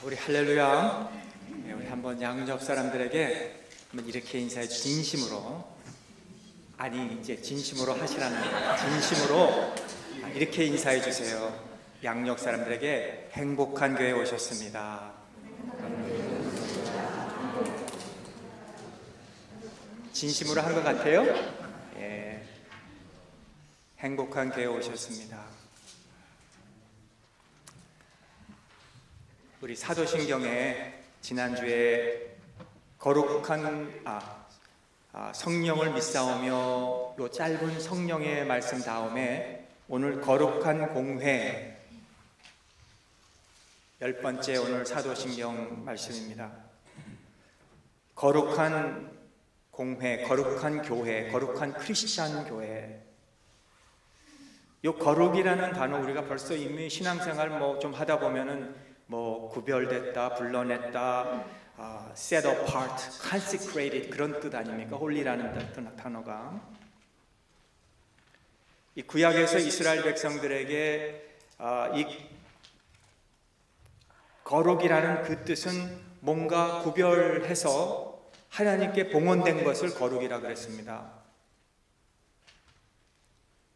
우리 할렐루야. 우리 한번 양옆 사람들에게 한번 이렇게 인사해 진심으로, 아니 이제 진심으로 하시라는 거예요. 진심으로 이렇게 인사해 주세요. 양옆 사람들에게 행복한 교회에 오셨습니다. 진심으로 한 것 같아요? 예. 행복한 교회에 오셨습니다. 우리 사도신경에 지난주에 거룩한 성령을 믿사오며 요 짧은 성령의 말씀 다음에 오늘 거룩한 공회 10번째 오늘 사도신경 말씀입니다. 거룩한 공회, 거룩한 교회, 거룩한 크리스찬 교회. 요 거룩이라는 단어 우리가 벌써 이미 신앙생활 좀 하다 보면은 구별됐다, 불러냈다, set apart, consecrated 그런 뜻 아닙니까? 홀리라는 단어가. 이 구약에서 이스라엘 백성들에게 이 거룩이라는 그 뜻은 뭔가 구별해서 하나님께 봉헌된 것을 거룩이라 그랬습니다.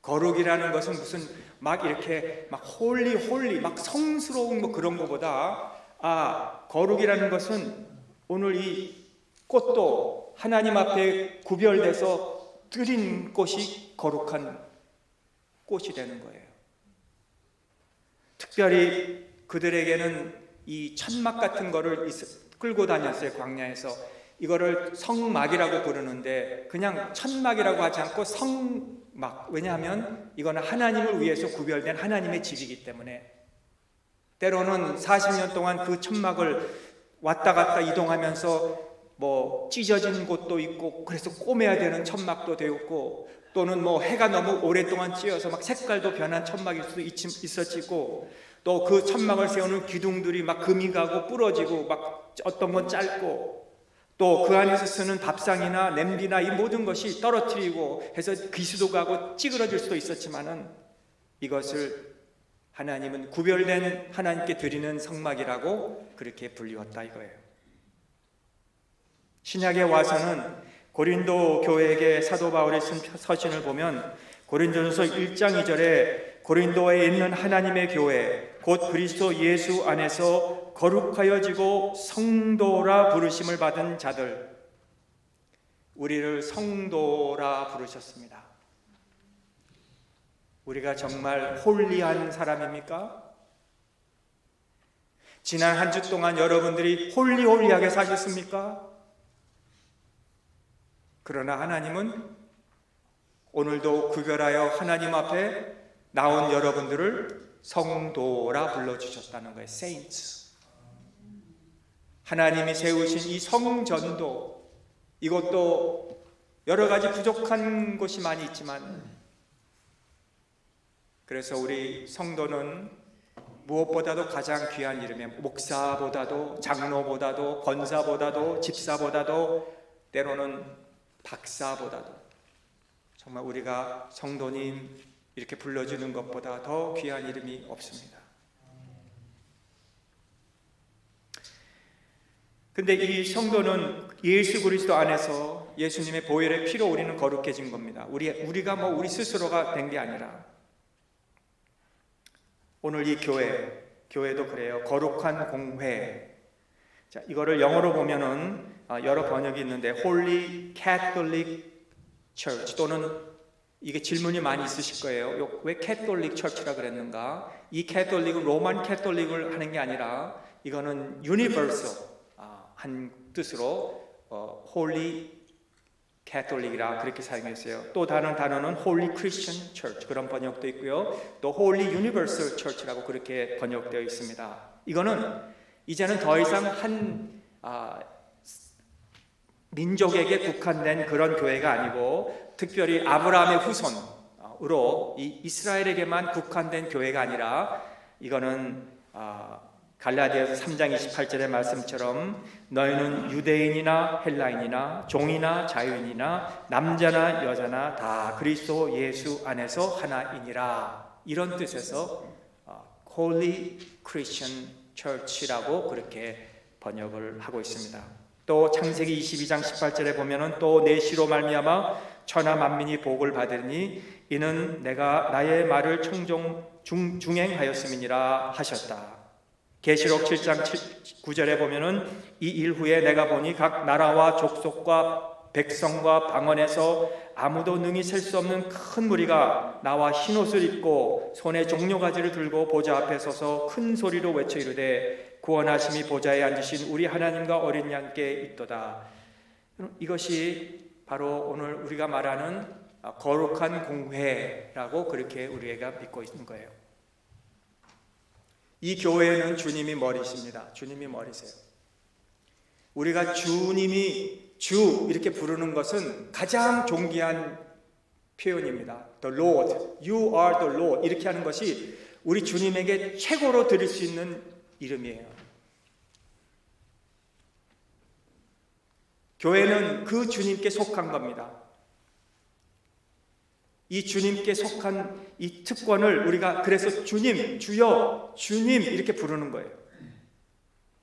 거룩이라는 것은 무슨 이렇게 홀리 막 성스러운 그런 것보다 거룩이라는 것은 오늘 이 꽃도 하나님 앞에 구별돼서 드린 꽃이 거룩한 꽃이 되는 거예요. 특별히 그들에게는 이 천막 같은 거를 끌고 다녔어요. 광야에서. 이거를 성막이라고 부르는데 그냥 천막이라고 하지 않고 성막. 왜냐하면 이거는 하나님을 위해서 구별된 하나님의 집이기 때문에 때로는 40년 동안 그 천막을 왔다 갔다 이동하면서 찢어진 곳도 있고 그래서 꼬매야 되는 천막도 되었고, 또는 해가 너무 오랫동안 찌어서 색깔도 변한 천막일 수도 있었지고, 또 그 천막을 세우는 기둥들이 금이 가고 부러지고 어떤 건 짧고, 또 그 안에서 쓰는 밥상이나 냄비나 이 모든 것이 떨어뜨리고 해서 기수도 가고 찌그러질 수도 있었지만은 이것을 하나님은 구별된 하나님께 드리는 성막이라고 그렇게 불리웠다 이거예요. 신약에 와서는 고린도 교회에게 사도 바울이 쓴 서신을 보면 고린도전서 1장 2절에 고린도에 있는 하나님의 교회 곧 그리스도 예수 안에서 거룩하여지고 성도라 부르심을 받은 자들, 우리를 성도라 부르셨습니다. 우리가 정말 홀리한 사람입니까? 지난 한 주 동안 여러분들이 홀리하게 사셨습니까? 그러나 하나님은 오늘도 구별하여 하나님 앞에 나온 여러분들을 성도라 불러주셨다는 거예요. Saints. 하나님이 세우신 이 성전도, 이것도 여러 가지 부족한 곳이 많이 있지만, 그래서 우리 성도는 무엇보다도 가장 귀한 이름이에요. 목사보다도, 장로보다도, 권사보다도, 집사보다도, 때로는 박사보다도, 정말 우리가 성도님 이렇게 불러주는 것보다 더 귀한 이름이 없습니다. 근데 이 성도는 예수 그리스도 안에서 예수님의 보혈의 피로 우리는 거룩해진 겁니다. 우리가 우리 스스로가 된 게 아니라. 오늘 이 교회도 그래요. 거룩한 공회. 자, 이거를 영어로 보면은 여러 번역이 있는데 Holy Catholic Church, 또는 이게 질문이 많이 있으실 거예요. 왜 캐톨릭 처치라 그랬는가? 이 캐톨릭은 로만 캐톨릭을 하는 게 아니라 이거는 유니버설, 한 뜻으로 홀리 캐톨릭이라 그렇게 사용했어요. 또 다른 단어는 홀리 크리스천 처치, 그런 번역도 있고요. 또 홀리 유니버설 처치라고 그렇게 번역되어 있습니다. 이거는 이제는 더 이상 한 민족에게 국한된 그런 교회가 아니고, 특별히 아브라함의 후손으로 이 이스라엘에게만 국한된 교회가 아니라, 이거는 갈라디아서 3장 28절의 말씀처럼 너희는 유대인이나 헬라인이나 종이나 자유인이나 남자나 여자나 다 그리스도 예수 안에서 하나이니라, 이런 뜻에서 Holy Christian church라고 그렇게 번역을 하고 있습니다. 또 창세기 22장 18절에 보면은 또 내 시로 말미암아 천하 만민이 복을 받으니 이는 내가 나의 말을 중행하였음이니라 하셨다. 계시록 7장 9절에 보면은 이 일 후에 내가 보니 각 나라와 족속과 백성과 방언에서 아무도 능히 셀 수 없는 큰 무리가 나와 흰옷을 입고 손에 종려가지를 들고 보좌 앞에 서서 큰 소리로 외쳐 이르되 구원하심이 보좌에 앉으신 우리 하나님과 어린 양께 있도다. 이것이 바로 오늘 우리가 말하는 거룩한 공회라고 그렇게 우리가 믿고 있는 거예요. 이 교회는 주님이 머리십니다. 주님이 머리세요. 우리가 주님이 주 이렇게 부르는 것은 가장 존귀한 표현입니다. The Lord, you are the Lord 이렇게 하는 것이 우리 주님에게 최고로 드릴 수 있는 이름이에요. 교회는 그 주님께 속한 겁니다. 이 주님께 속한 이 특권을 우리가 그래서 주님, 주여, 주님 이렇게 부르는 거예요.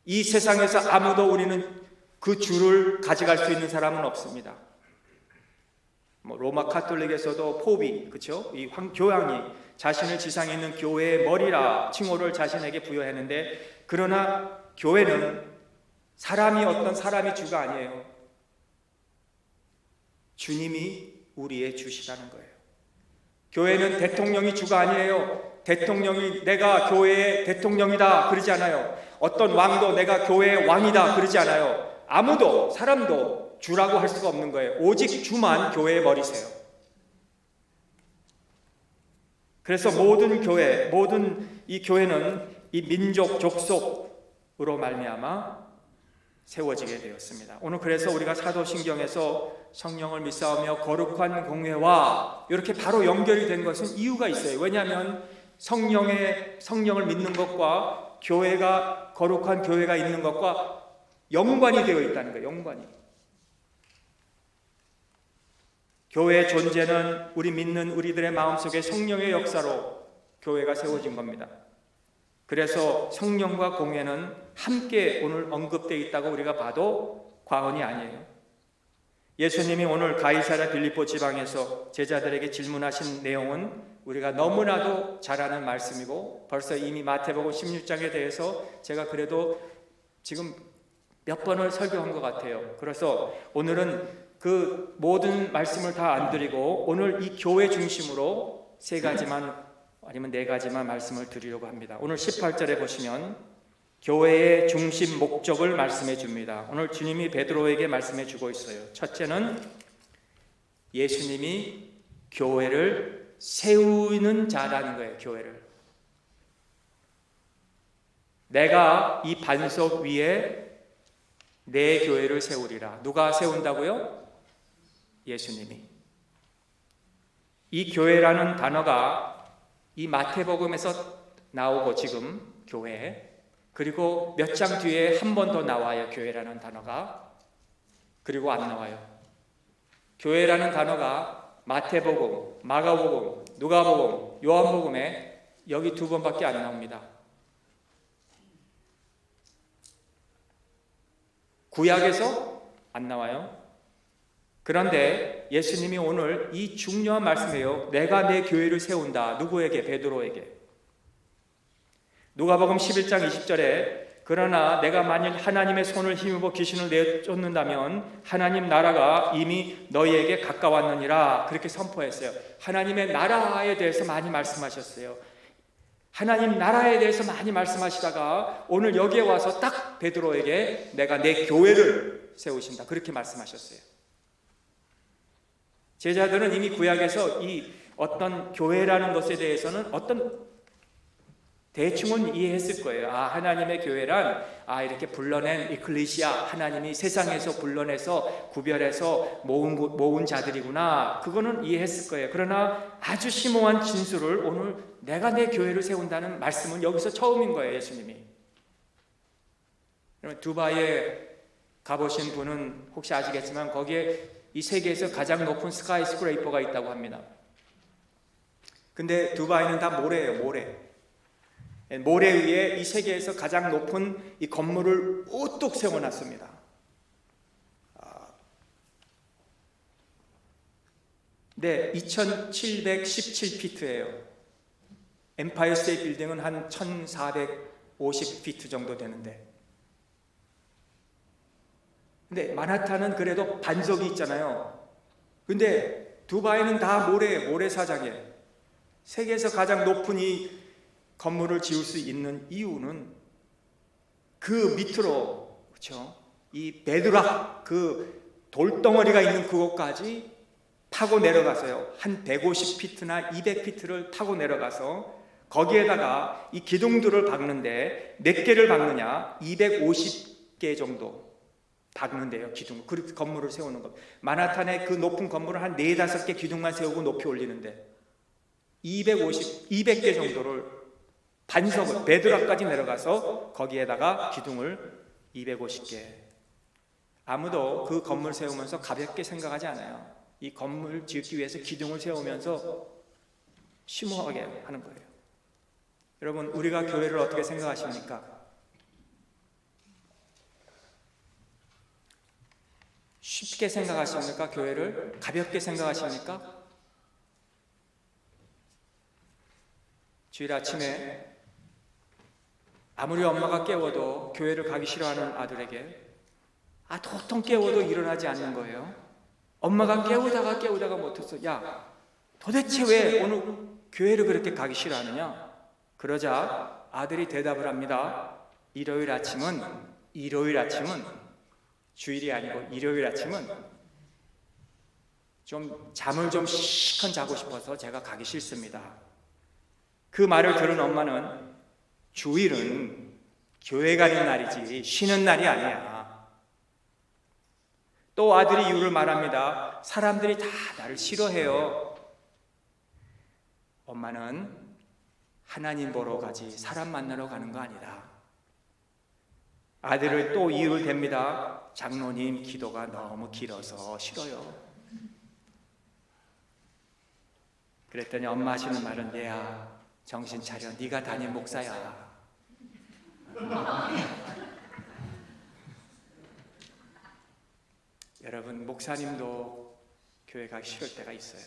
이 세상에서 아무도 우리는 그 주를 가져갈 수 있는 사람은 없습니다. 로마 카톨릭에서도 포비, 그렇죠? 이 교황이 자신을 지상에 있는 교회의 머리라 칭호를 자신에게 부여했는데, 그러나 교회는 어떤 사람이 주가 아니에요. 주님이 우리의 주시라는 거예요. 교회는 대통령이 주가 아니에요. 대통령이 내가 교회의 대통령이다 그러지 않아요. 어떤 왕도 내가 교회의 왕이다 그러지 않아요. 아무도 사람도 주라고 할 수가 없는 거예요. 오직 주만 교회의 머리세요. 그래서 모든 이 교회는 이 민족 족속으로 말미암아 세워지게 되었습니다. 오늘 그래서 우리가 사도신경에서 성령을 믿사오며 거룩한 공회와 이렇게 바로 연결이 된 것은 이유가 있어요. 왜냐하면 성령을 믿는 것과 교회가 거룩한 교회가 있는 것과 연관이 되어 있다는 거예요. 연관이. 교회의 존재는 우리 믿는 우리들의 마음속에 성령의 역사로 교회가 세워진 겁니다. 그래서 성령과 공회는 함께 오늘 언급되어 있다고 우리가 봐도 과언이 아니에요. 예수님이 오늘 가이사랴 빌립보 지방에서 제자들에게 질문하신 내용은 우리가 너무나도 잘 아는 말씀이고 벌써 이미 마태복음 16장에 대해서 제가 그래도 지금 몇 번을 설교한 것 같아요. 그래서 오늘은 그 모든 말씀을 다 안 드리고 오늘 이 교회 중심으로 3가지만 아니면 4가지만 말씀을 드리려고 합니다. 오늘 18절에 보시면 교회의 중심 목적을 말씀해 줍니다. 오늘 주님이 베드로에게 말씀해 주고 있어요. 첫째는 예수님이 교회를 세우는 자라는 거예요. 교회를. 내가 이 반석 위에 내 교회를 세우리라. 누가 세운다고요? 예수님이. 이 교회라는 단어가 이 마태복음에서 나오고 지금 교회, 그리고 몇 장 뒤에 한 번 더 나와요. 교회라는 단어가. 그리고 안 나와요. 교회라는 단어가 마태복음, 마가복음, 누가복음, 요한복음에 여기 2번밖에 안 나옵니다. 구약에서 안 나와요. 그런데 예수님이 오늘 이 중요한 말씀이에요. 내가 내 교회를 세운다. 누구에게? 베드로에게. 누가복음 11장 20절에 그러나 내가 만일 하나님의 손을 힘입어 귀신을 내쫓는다면 하나님 나라가 이미 너희에게 가까웠느니라. 그렇게 선포했어요. 하나님의 나라에 대해서 많이 말씀하셨어요. 하나님 나라에 대해서 많이 말씀하시다가 오늘 여기에 와서 딱 베드로에게 내가 내 교회를 세우신다. 그렇게 말씀하셨어요. 제자들은 이미 구약에서 이 어떤 교회라는 것에 대해서는 어떤 대충은 이해했을 거예요. 하나님의 교회란 이렇게 불러낸 이클레시아, 하나님이 세상에서 불러내서 구별해서 모은 자들이구나. 그거는 이해했을 거예요. 그러나 아주 심오한 진술을 오늘 내가 내 교회를 세운다는 말씀은 여기서 처음인 거예요. 예수님이. 두바이에 가보신 분은 혹시 아시겠지만 거기에 이 세계에서 가장 높은 스카이스크레이퍼가 있다고 합니다. 근데 두바이는 다 모래예요. 모래. 모래 위에 이 세계에서 가장 높은 이 건물을 우뚝 세워놨습니다. 네, 2717피트예요. 엠파이어 스테이트 빌딩은 한 1450피트 정도 되는데, 근데 마하탄은 그래도 반석이 있잖아요. 근데 두바이는 다 모래사장이에요. 세계에서 가장 높은 이 건물을 지을 수 있는 이유는 그 밑으로, 그렇죠? 이 베드락, 그 돌덩어리가 있는 그곳까지 타고 내려가서요. 한 150피트나 200피트를 타고 내려가서 거기에다가 이 기둥들을 박는데 몇 개를 박느냐? 250개 정도 박는데요, 기둥. 그 건물을 세우는 것. 마하탄의 그 높은 건물을 한 4-5개 기둥만 세우고 높이 올리는데 200개 정도를 반석을, 베드락까지 내려가서 거기에다가 기둥을 250개. 아무도 그 건물 세우면서 가볍게 생각하지 않아요. 이 건물 짓기 위해서 기둥을 세우면서 심오하게 하는 거예요. 여러분, 우리가 교회를 어떻게 생각하십니까? 쉽게 생각하십니까? 교회를 가볍게 생각하십니까? 주일 아침에 아무리 엄마가 깨워도 교회를 가기 싫어하는 아들에게 도통 깨워도 일어나지 않는 거예요. 엄마가 깨우다가 못했어. 야, 도대체 왜 오늘 교회를 그렇게 가기 싫어하느냐? 그러자 아들이 대답을 합니다. 일요일 아침은 주일이 아니고 일요일 아침은 좀 잠을 좀 시컷 자고 싶어서 제가 가기 싫습니다. 그 말을 들은 엄마는 주일은 교회 가는 날이지 쉬는 날이 아니야. 또 아들이 이유를 말합니다. 사람들이 다 나를 싫어해요. 엄마는 하나님 보러 가지 사람 만나러 가는 거 아니다. 아들을 또 이유를 댑니다. 장로님 기도가 너무 길어서 싫어요. 그랬더니 엄마 하시는 말은, 얘야 정신 차려, 네가 담임 목사야. 여러분, 목사님도 교회 가기 싫을 때가 있어요.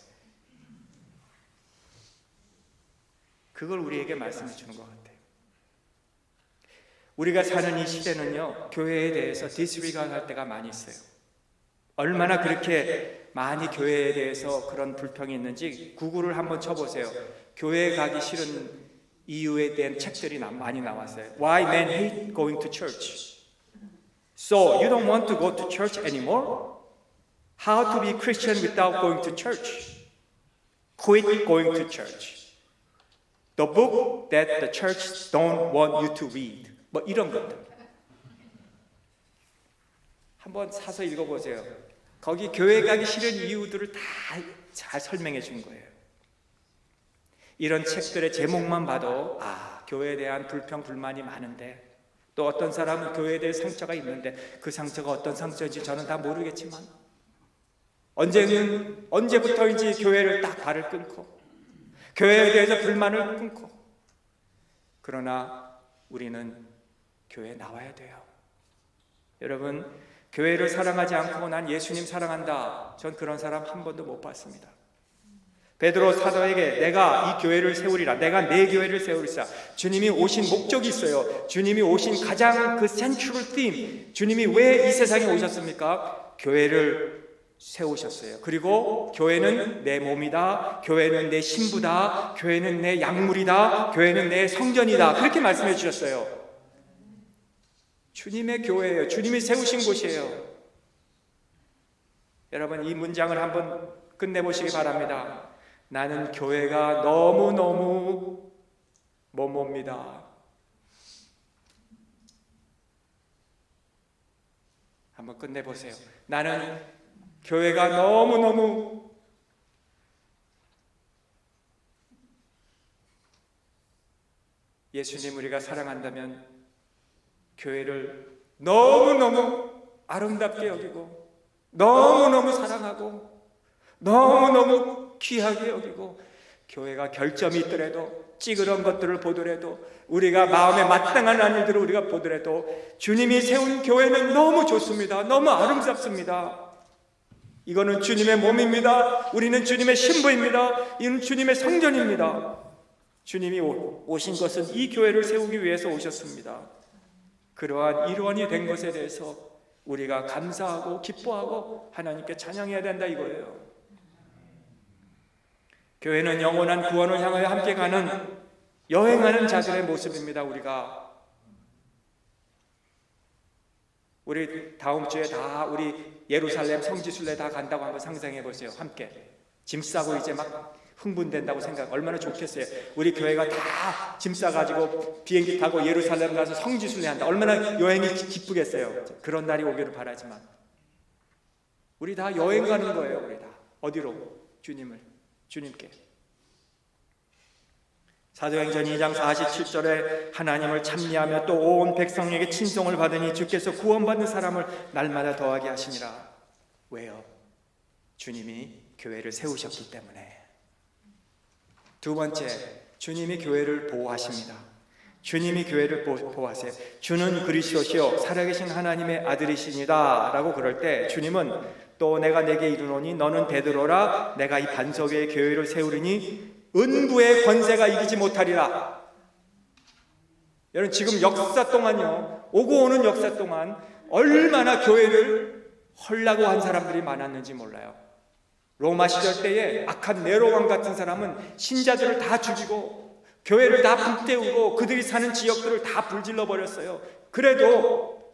그걸 우리에게 말씀해 주는 것 같아요. 우리가 사는 이 시대는요, 교회에 대해서 디스리가드 할 때가 많이 있어요. 얼마나 그렇게 많이 교회에 대해서 그런 불평이 있는지 구글을 한번 쳐보세요. 교회 가기 싫은 이유에 대한 책들이 많이 나왔어요. Why men hate going to church. So you don't want to go to church anymore? How to be Christian without going to church. Quit going to church. The book that the church don't want you to read. 뭐 이런 것들. 한번 사서 읽어보세요. 거기 교회 가기 싫은 이유들을 다 잘 설명해 준 거예요. 이런 책들의 제목만 봐도 교회에 대한 불평, 불만이 많은데, 또 어떤 사람은 교회에 대해 상처가 있는데 그 상처가 어떤 상처인지 저는 다 모르겠지만 언제부터인지 교회를 딱 발을 끊고 교회에 대해서 불만을 끊고, 그러나 우리는 교회에 나와야 돼요. 여러분, 교회를 사랑하지 않고 난 예수님 사랑한다, 전 그런 사람 한 번도 못 봤습니다. 베드로 사도에게 내가 이 교회를 세우리라, 내가 내 교회를 세우리라. 주님이 오신 목적이 있어요. 주님이 오신 가장 그 센트럴 팀, 주님이 왜 이 세상에 오셨습니까? 교회를 세우셨어요. 그리고 교회는 내 몸이다, 교회는 내 신부다, 교회는 내 약물이다, 교회는 내 성전이다, 그렇게 말씀해 주셨어요. 주님의 교회예요. 주님이 세우신 곳이에요. 여러분, 이 문장을 한번 끝내보시기 바랍니다. 나는 교회가 너무너무 뭐뭐입니다. 한번 끝내보세요. 나는 교회가 너무너무 예수님 우리가 사랑한다면 교회를 너무너무 아름답게 여기고, 너무너무 사랑하고, 너무너무 귀하게 여기고, 교회가 결점이 있더라도, 찌그런 것들을 보더라도, 우리가 마음에 마땅한 일들을 우리가 보더라도 주님이 세운 교회는 너무 좋습니다. 너무 아름답습니다. 이거는 주님의 몸입니다. 우리는 주님의 신부입니다. 이는 주님의 성전입니다. 주님이 오신 것은 이 교회를 세우기 위해서 오셨습니다. 그러한 일원이 된 것에 대해서 우리가 감사하고 기뻐하고 하나님께 찬양해야 된다 이거예요. 교회는 영원한 구원을 향하여 함께 가는 여행하는 자들의 모습입니다. 우리 다음 주에 다 우리 예루살렘 성지순례 다 간다고 한번 상상해 보세요. 함께 짐 싸고 이제 막 흥분된다고 생각, 얼마나 좋겠어요. 우리 교회가 다 짐 싸가지고 비행기 타고 예루살렘 가서 성지순례 한다. 얼마나 여행이 기쁘겠어요. 그런 날이 오기를 바라지만 우리 다 여행 가는 거예요. 우리 다 어디로? 주님께. 사도행전 2장 47절에 하나님을 찬미하며 또 온 백성에게 친송을 받으니 주께서 구원받는 사람을 날마다 더하게 하시니라. 왜요? 주님이 교회를 세우셨기 때문에. 두 번째, 주님이 교회를 보호하십니다. 주님이 교회를 보호하세요. 주는 그리스도시요 살아계신 하나님의 아들이시니다 라고 그럴 때 주님은 또 내가 내게 이르노니 너는 베드로라 내가 이 반석 위에 교회를 세우리니 은부의 권세가 이기지 못하리라. 여러분 지금 역사 동안요, 오고 오는 역사 동안 얼마나 교회를 헐라고 한 사람들이 많았는지 몰라요. 로마 시절 때에 악한 네로 왕 같은 사람은 신자들을 다 죽이고 교회를 다 불태우고 그들이 사는 지역들을 다 불질러 버렸어요. 그래도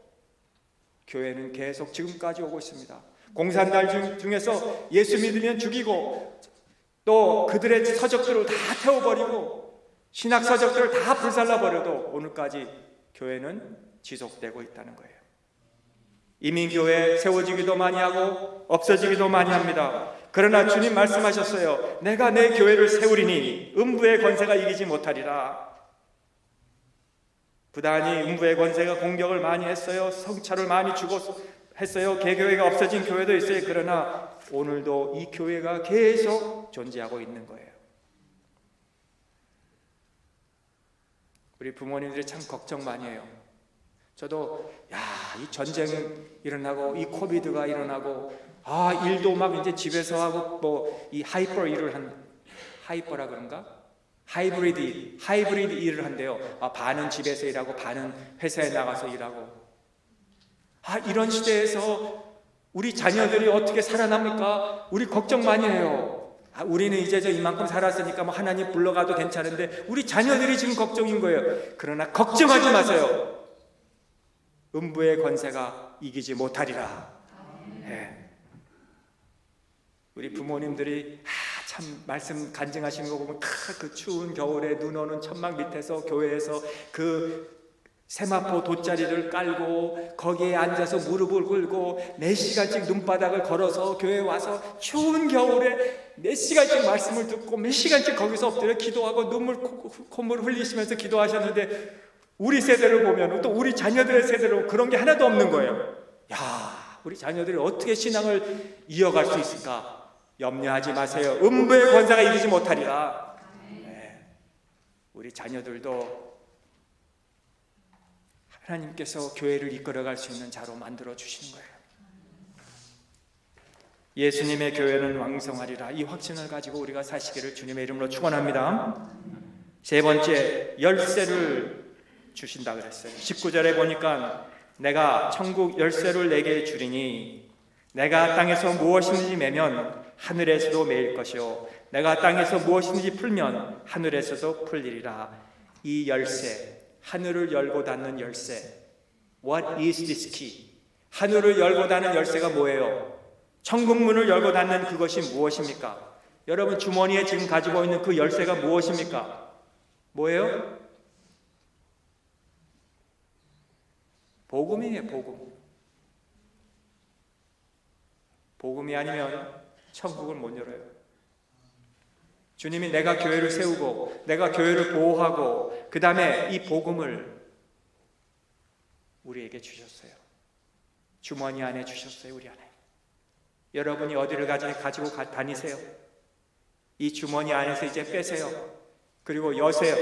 교회는 계속 지금까지 오고 있습니다. 공산당 중에서 예수 믿으면 죽이고 또 그들의 서적들을 다 태워버리고 신학 서적들을 다 불살라버려도 오늘까지 교회는 지속되고 있다는 거예요. 이민교회 세워지기도 많이 하고 없어지기도 많이 합니다. 그러나 주님 말씀하셨어요. 내가 내 교회를 세우리니 음부의 권세가 이기지 못하리라. 부단히 음부의 권세가 공격을 많이 했어요. 성찰을 많이 주고 했어요. 개교회가 없어진 교회도 있어요. 그러나 오늘도 이 교회가 계속 존재하고 있는 거예요. 우리 부모님들이 참 걱정 많이 해요. 저도 이 전쟁 일어나고 이 코비드가 일어나고 일도 막 이제 집에서 하고 뭐 이 하이퍼라 그런가? 하이브리드 일을 한대요. 반은 집에서 일하고 반은 회사에 나가서 일하고. 이런 시대에서 우리 자녀들이 어떻게 살아납니까? 우리 걱정 많이 해요. 우리는 이제 이만큼 살았으니까 뭐 하나님 불러가도 괜찮은데 우리 자녀들이 지금 걱정인 거예요. 그러나 걱정하지 마세요. 음부의 권세가 이기지 못하리라. 우리 부모님들이 참 말씀 간증하시는 거 보면 그 추운 겨울에 눈 오는 천막 밑에서 교회에서 그 세마포 돗자리를 깔고 거기에 앉아서 무릎을 꿇고 4시간씩 눈바닥을 걸어서 교회에 와서 추운 겨울에 4시간씩 말씀을 듣고 몇 시간씩 거기서 엎드려 기도하고 콧물 흘리시면서 기도하셨는데 우리 세대를 보면 또 우리 자녀들의 세대로 그런 게 하나도 없는 거예요. 우리 자녀들이 어떻게 신앙을 이어갈 수 있을까? 염려하지 마세요. 음부의 권세가 이기지 못하리라. 우리 자녀들도 하나님께서 교회를 이끌어갈 수 있는 자로 만들어 주시는 거예요. 예수님의 교회는 왕성하리라. 이 확신을 가지고 우리가 사시기를 주님의 이름으로 축원합니다. 세 번째, 열쇠를 주신다 그랬어요. 19절에 보니까 내가 천국 열쇠를 내게 주리니 내가 땅에서 무엇이든지 매면 하늘에서도 매일 것이요 내가 땅에서 무엇이든지 풀면 하늘에서도 풀리리라. 이 열쇠, 하늘을 열고 닫는 열쇠. What is this key? 하늘을 열고 닫는 열쇠가 뭐예요? 천국문을 열고 닫는 그것이 무엇입니까? 여러분 주머니에 지금 가지고 있는 그 열쇠가 무엇입니까? 뭐예요? 복음이에요. 복음이 아니면 천국을 못 열어요. 주님이 내가 교회를 세우고 내가 교회를 보호하고 그 다음에 이 복음을 우리에게 주셨어요. 주머니 안에 주셨어요. 우리 안에. 여러분이 어디를 가지고 다니세요? 이 주머니 안에서 이제 빼세요. 그리고 여세요.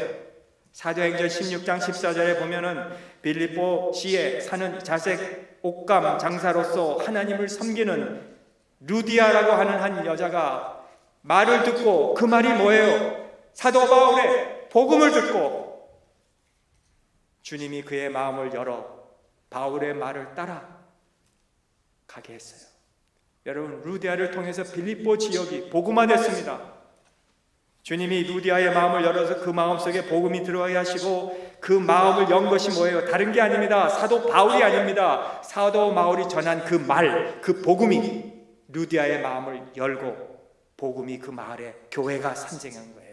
사도행전 16장 14절에 보면은 빌립보 시에 사는 자색 옥감 장사로서 하나님을 섬기는 루디아라고 하는 한 여자가 말을 듣고, 그 말이 뭐예요? 사도 바울의 복음을 듣고 주님이 그의 마음을 열어 바울의 말을 따라 가게 했어요. 여러분, 루디아를 통해서 빌립보 지역이 복음화됐습니다. 주님이 루디아의 마음을 열어서 그 마음속에 복음이 들어가게 하시고, 그 마음을 연 것이 뭐예요? 다른 게 아닙니다. 사도 바울이 아닙니다. 사도 바울이 전한 그 말, 그 복음이 루디아의 마음을 열고 복음이 그 마을에 교회가 산생한 거예요.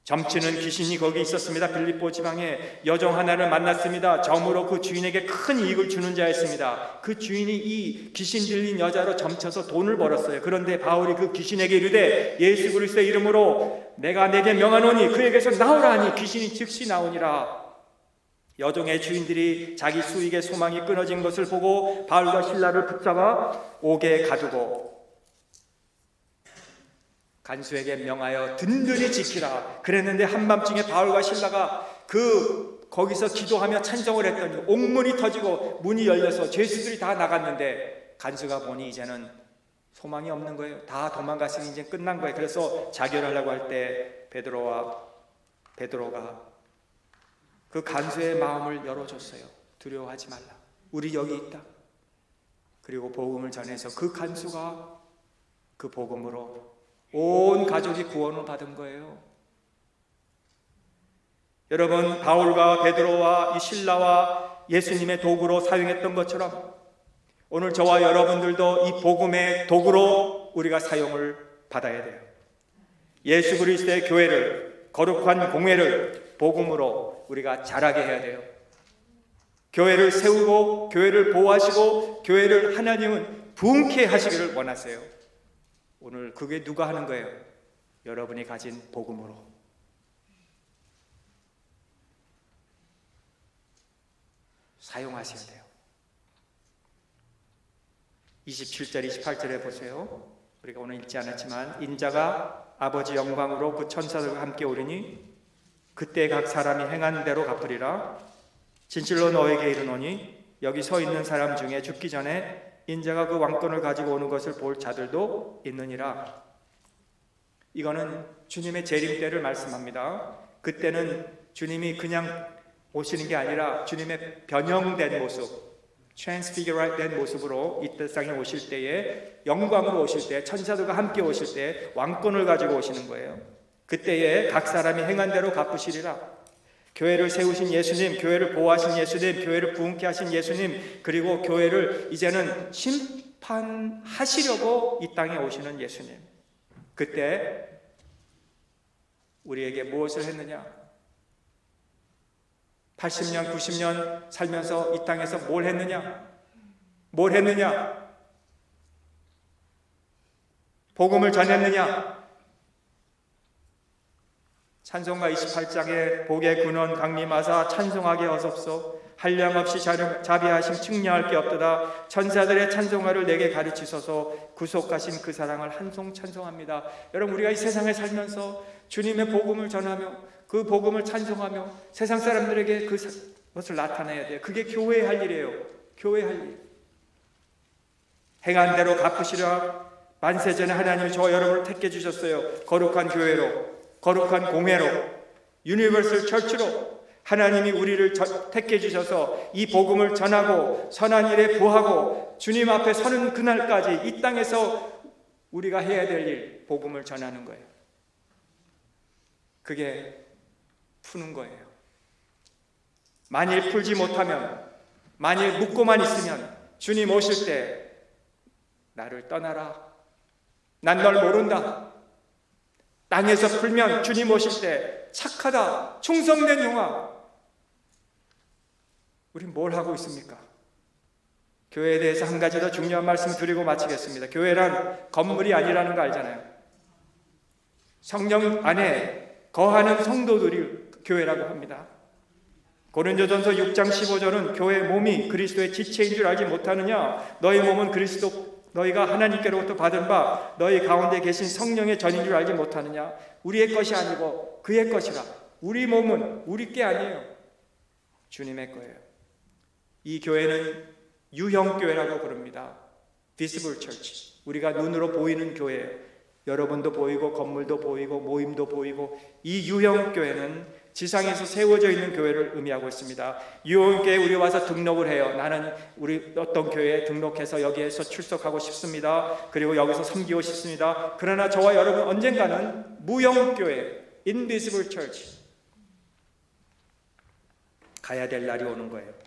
점치는 귀신이 거기 있었습니다. 빌립보 지방에 여종 하나를 만났습니다. 점으로 그 주인에게 큰 이익을 주는 자였습니다. 그 주인이 이 귀신 들린 여자로 점쳐서 돈을 벌었어요. 그런데 바울이 그 귀신에게 이르되 예수 그리스도의 이름으로 내가 내게 명하노니 그에게서 나오라 하니 귀신이 즉시 나오니라. 여종의 주인들이 자기 수익의 소망이 끊어진 것을 보고 바울과 실라를 붙잡아 옥에 가두고 간수에게 명하여 든든히 지키라 그랬는데, 한밤중에 바울과 실라가 거기서 기도하며 찬송을 했더니 옥문이 터지고 문이 열려서 죄수들이 다 나갔는데, 간수가 보니 이제는 소망이 없는 거예요. 다 도망갔으니 이제 끝난 거예요. 그래서 자결하려고 할 때 베드로가 그 간수의 마음을 열어줬어요. 두려워하지 말라, 우리 여기 있다. 그리고 복음을 전해서 그 간수가 그 복음으로 온 가족이 구원을 받은 거예요. 여러분, 바울과 베드로와 이 실라와 예수님의 도구로 사용했던 것처럼 오늘 저와 여러분들도 이 복음의 도구로 우리가 사용을 받아야 돼요. 예수 그리스도의 교회를, 거룩한 공회를 복음으로 우리가 자라게 해야 돼요. 교회를 세우고 교회를 보호하시고 교회를 하나님은 부흥케 하시기를 원하세요. 오늘 그게 누가 하는 거예요? 여러분이 가진 복음으로. 사용하셔야 돼요. 27절 28절에 보세요. 우리가 오늘 읽지 않았지만, 인자가 아버지 영광으로 그 천사들과 함께 오리니 그때 각 사람이 행한 대로 갚으리라. 진실로 너에게 이르노니 여기 서 있는 사람 중에 죽기 전에 인자가 그 왕권을 가지고 오는 것을 볼 자들도 있느니라. 이거는 주님의 재림 때를 말씀합니다. 그때는 주님이 그냥 오시는 게 아니라 주님의 변형된 모습, transfigured 모습으로 이 땅에 오실 때에, 영광으로 오실 때, 천사들과 함께 오실 때 왕권을 가지고 오시는 거예요. 그때에 각 사람이 행한 대로 갚으시리라. 교회를 세우신 예수님, 교회를 보호하신 예수님, 교회를 부흥케 하신 예수님, 그리고 교회를 이제는 심판하시려고 이 땅에 오시는 예수님. 그때 우리에게 무엇을 했느냐? 80년, 90년 살면서 이 땅에서 뭘 했느냐? 뭘 했느냐? 복음을 전했느냐? 찬송가 28장에 복의 근원 강림하사 찬송하게 하옵소서. 한량없이 자비하심 측량할 게 없도다. 천사들의 찬송가를 내게 가르치소서. 구속하신 그 사랑을 한송 찬송합니다. 여러분, 우리가 이 세상에 살면서 주님의 복음을 전하며 그 복음을 찬송하며 세상 사람들에게 그것을 나타내야 돼요. 그게 교회의 할 일이에요. 교회의 할 일. 행한 대로 갚으시라. 만세전에 하나님이 저와 여러분을 택해 주셨어요. 거룩한 교회로, 거룩한 공회로, 유니버설 처치로 하나님이 우리를 택해 주셔서 이 복음을 전하고 선한 일에 부하고 주님 앞에 서는 그날까지 이 땅에서 우리가 해야 될 일, 복음을 전하는 거예요. 그게 푸는 거예요. 만일 풀지 못하면, 만일 묻고만 있으면 주님 오실 때 나를 떠나라, 난 널 모른다. 땅에서 풀면 주님 오실 때 착하다, 충성된 영아. 우린 뭘 하고 있습니까? 교회에 대해서 한 가지 더 중요한 말씀 드리고 마치겠습니다. 교회란 건물이 아니라는 거 알잖아요. 성령 안에 거하는 성도들이 교회라고 합니다. 고린도전서 6장 15절은 교회의 몸이 그리스도의 지체인 줄 알지 못하느냐? 너희 몸은 그리스도 너희가 하나님께로부터 받은 바 너희 가운데 계신 성령의 전인 줄 알지 못하느냐? 우리의 것이 아니고 그의 것이라. 우리 몸은 우리 게 아니에요. 주님의 거예요. 이 교회는 유형교회라고 부릅니다. Visible Church. 우리가 눈으로 보이는 교회예요. 여러분도 보이고 건물도 보이고 모임도 보이고, 이 유형교회는 지상에서 세워져 있는 교회를 의미하고 있습니다. 유형교회 우리 와서 등록을 해요. 나는 우리 어떤 교회에 등록해서 여기에서 출석하고 싶습니다. 그리고 여기서 섬기고 싶습니다. 그러나 저와 여러분 언젠가는 무형교회, Invisible Church 가야 될 날이 오는 거예요.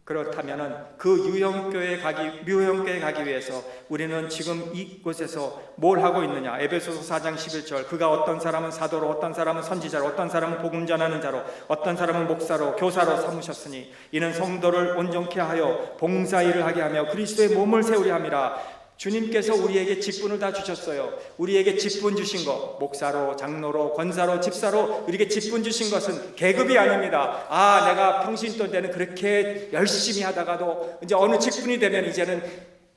그렇다면은 그 유형교회에 가기 위해서 우리는 지금 이곳에서 뭘 하고 있느냐? 에베소서 4장 11절, 그가 어떤 사람은 사도로, 어떤 사람은 선지자로, 어떤 사람은 복음 전하는 자로, 어떤 사람은 목사로, 교사로 삼으셨으니 이는 성도를 온전케 하여 봉사일을 하게 하며 그리스도의 몸을 세우려 함이라. 주님께서 우리에게 직분을 다 주셨어요. 우리에게 직분 주신 것, 목사로, 장로로, 권사로, 집사로 우리에게 직분 주신 것은 계급이 아닙니다. 내가 평신도 때는 그렇게 열심히 하다가도 이제 어느 직분이 되면 이제는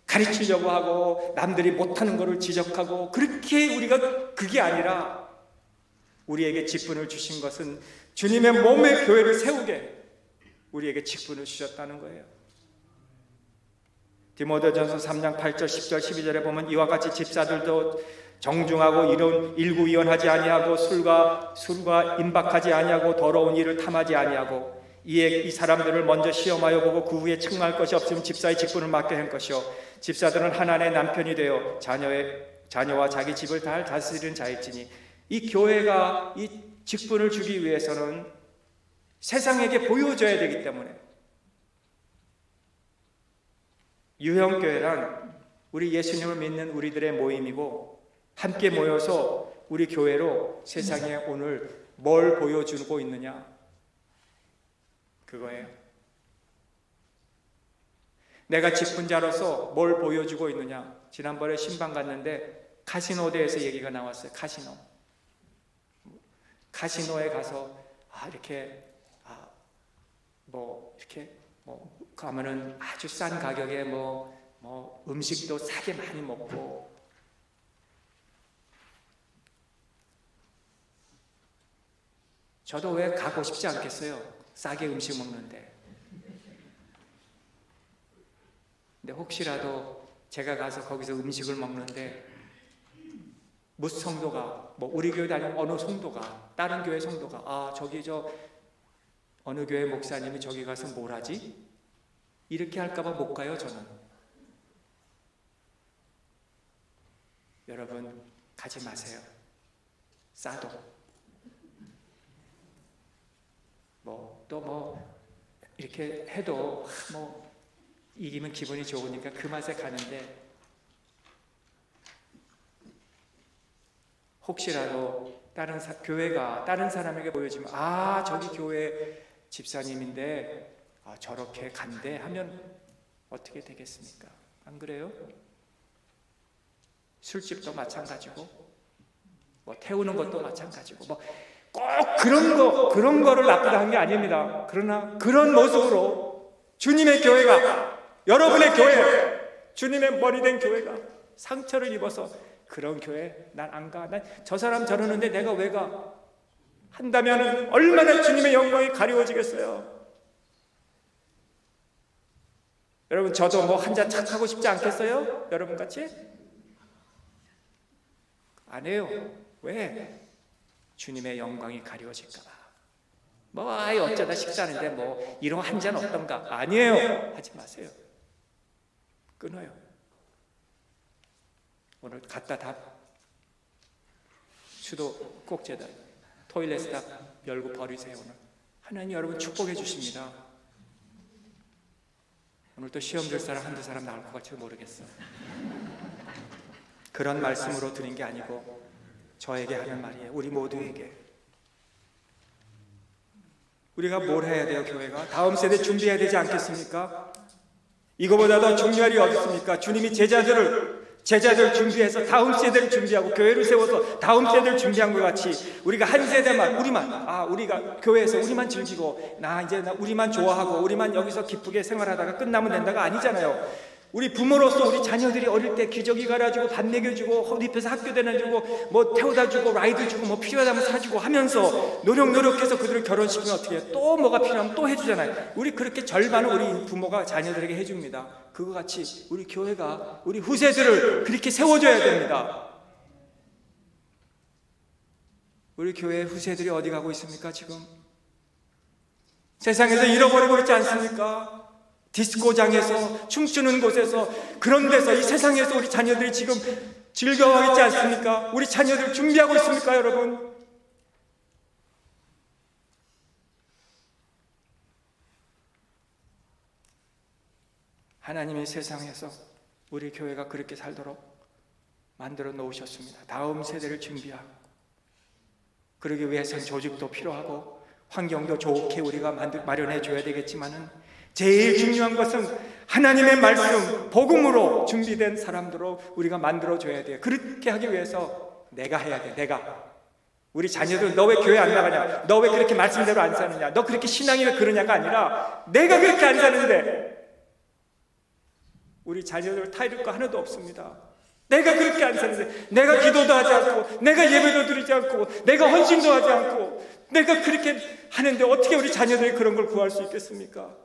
가르치려고 하고 남들이 못하는 것을 지적하고, 그렇게 우리가, 그게 아니라 우리에게 직분을 주신 것은 주님의 몸의 교회를 세우게 우리에게 직분을 주셨다는 거예요. 디모데전서 3장 8절 10절 12절에 보면 이와 같이 집사들도 정중하고 일구이원하지 아니하고 술과 임박하지 아니하고 더러운 일을 탐하지 아니하고, 이에 이 사람들을 먼저 시험하여 보고 그 후에 책망할 것이 없으면 집사의 직분을 맡게 한 것이요, 집사들은 하나님의 남편이 되어 자녀와 자기 집을 다 다스리는 자일지니. 이 교회가 이 직분을 주기 위해서는 세상에게 보여줘야 되기 때문에, 유형교회란 우리 예수님을 믿는 우리들의 모임이고, 함께 모여서 우리 교회로 세상에 오늘 뭘 보여주고 있느냐, 그거예요. 내가 직분자로서 뭘 보여주고 있느냐. 지난번에 신방 갔는데 카시노대에서 얘기가 나왔어요. 카시노에 가서 이렇게 가면은 아주 싼 가격에 음식도 싸게 많이 먹고, 저도 왜 가고 싶지 않겠어요? 싸게 음식 먹는데. 근데 혹시라도 제가 가서 거기서 음식을 먹는데 무슨 성도가, 우리 교회도 아니고 어느 성도가, 다른 교회 성도가 저기 어느 교회 목사님이 저기 가서 뭘 하지? 이렇게 할까봐 못 가요, 저는. 여러분, 가지 마세요. 싸도. 이렇게 해도 이기면 기분이 좋으니까 그 맛에 가는데, 혹시라도 교회가 다른 사람에게 보여지면 저기 교회 집사님인데 저렇게 간대 하면 어떻게 되겠습니까? 안 그래요? 술집도 마찬가지고, 태우는 것도 마찬가지고, 꼭 그런 거를 나쁘다 한 게 아닙니다. 그러나 그런 모습으로 주님의 교회가, 여러분의 교회, 주님의 머리 된 교회가 상처를 입어서, 그런 교회 난 안 가. 난 저 사람 저러는데 내가 왜 가? 한다면 얼마나 주님의 영광이 가려워지겠어요. 여러분, 저도 한 잔 착하고 싶지 않겠어요? 여러분 같이? 안 해요. 왜? 주님의 영광이 가려워질까 봐. 어쩌다 식사하는데 이런 한 잔 어떤가? 아니에요. 하지 마세요. 끊어요. 오늘 갖다 다 수도 꼭지에다 토일렛에다 열고 버리세요. 오늘 하나님 여러분 축복해 주십니다. 오늘 또 시험 들 사람 한두 사람 나올 것 같지 모르겠어. 그런 말씀으로 드린 게 아니고 저에게 하는 말이에요. 우리 모두에게. 우리가 뭘 해야 돼요? 교회가 다음 세대 준비해야 되지 않겠습니까? 이거보다 더 중요한 일이 어딨습니까? 주님이 제자들 준비해서 다음 세대를 준비하고 교회를 세워서 다음 세대를 준비한 것 같이, 우리가 한 세대만, 우리가 교회에서 우리만 즐기고 우리만 좋아하고 우리만 여기서 기쁘게 생활하다가 끝나면 된다가 아니잖아요. 우리 부모로서 우리 자녀들이 어릴 때 기저귀 갈아주고 밥 먹여주고 헛입혀서 학교 다녀주고 뭐 태워다주고 라이드 주고 뭐 필요하다면 사주고 하면서 노력해서 그들을 결혼시키면 어떻게 해요? 또 뭐가 필요하면 또 해주잖아요. 우리 그렇게 절반은 우리 부모가 자녀들에게 해줍니다. 그거 같이 우리 교회가 우리 후세들을 그렇게 세워줘야 됩니다. 우리 교회 후세들이 어디 가고 있습니까? 지금 세상에서 잃어버리고 있지 않습니까? 디스코장에서 춤추는 곳에서 그런 데서 이 세상에서 우리 자녀들이 지금 즐거워하고 있지 않습니까? 우리 자녀들 준비하고 있습니까, 여러분? 하나님이 세상에서 우리 교회가 그렇게 살도록 만들어 놓으셨습니다. 다음 세대를 준비하고, 그러기 위해서는 조직도 필요하고 환경도 좋게 우리가 마련해 줘야 되겠지만은 제일 중요한 것은 하나님의 말씀, 복음으로 준비된 사람들로 우리가 만들어줘야 돼요. 그렇게 하기 위해서 내가 해야 돼. 내가. 우리 자녀들 너 왜 교회 안 나가냐? 너 왜 그렇게 말씀대로 안 사느냐? 너 그렇게 신앙이 왜 그러냐가 아니라 내가 그렇게 안 사는데 우리 자녀들 타이를 거 하나도 없습니다. 내가 그렇게 안 사는데 내가 기도도 하지 않고 내가 예배도 드리지 않고 내가 헌신도 하지 않고 내가 그렇게 하는데 어떻게 우리 자녀들이 그런 걸 구할 수 있겠습니까?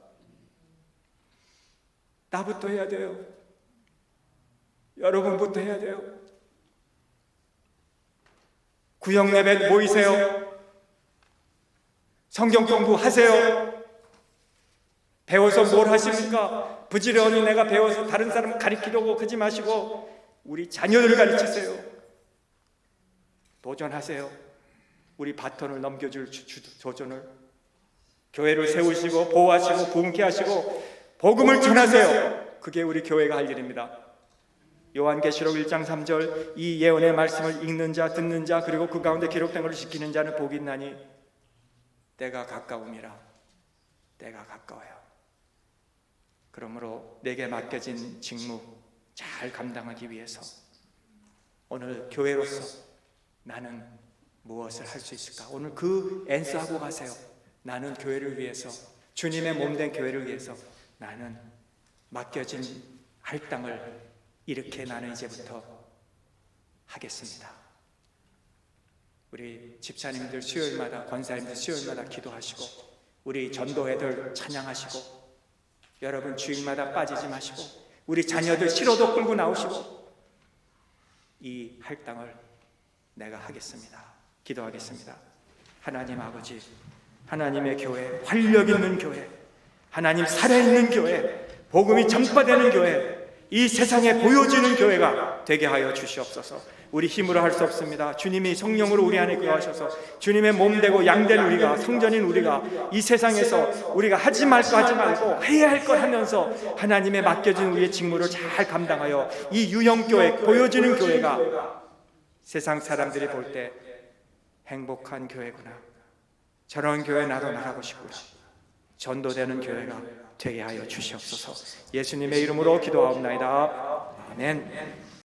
나부터 해야 돼요. 여러분부터 해야 돼요. 구역 예배 모이세요. 성경 공부하세요. 배워서 뭘 하십니까? 부지런히 내가 배워서 다른 사람 가르치려고 하지 마시고 우리 자녀들을 가르치세요. 도전하세요. 우리 바톤을 넘겨줄 도전을 교회를 세우시고 보호하시고 부흥케 하시고 복음을 전하세요. 그게 우리 교회가 할 일입니다. 요한계시록 1장 3절 이 예언의 말씀을 읽는 자 듣는 자 그리고 그 가운데 기록된 것을 지키는 자는 복이 있나니 때가 가까움이라. 때가 가까워요. 그러므로 내게 맡겨진 직무 잘 감당하기 위해서 오늘 교회로서 나는 무엇을 할 수 있을까? 오늘 그 앤서하고 가세요. 나는 교회를 위해서 주님의 몸된 교회를 위해서 나는 맡겨진 할당을 이렇게 나는 이제부터 하겠습니다. 우리 집사님들 수요일마다 권사님들 수요일마다 기도하시고 우리 전도회들 찬양하시고 여러분 주일마다 빠지지 마시고 우리 자녀들 실어도 끌고 나오시고 이 할당을 내가 하겠습니다. 기도하겠습니다. 하나님 아버지, 하나님의 교회, 활력 있는 교회, 하나님 살아있는 교회, 복음이 전파되는 교회, 이 세상에 보여지는 교회가 되게 하여 주시옵소서. 우리 힘으로 할 수 없습니다. 주님이 성령으로 우리 안에 거하셔서 주님의 몸되고 양된 우리가, 성전인 우리가 이 세상에서 우리가 하지 말 거 하지 말고 해야 할 걸 하면서 하나님의 맡겨진 우리의 직무를 잘 감당하여 이 유형교회, 보여지는 교회가 세상 사람들이 볼 때 행복한 교회구나, 저런 교회 나도 나가고 싶구나, 전도되는 교회가 되게 하여 주시옵소서. 예수님의 이름으로 기도하옵나이다. 아멘.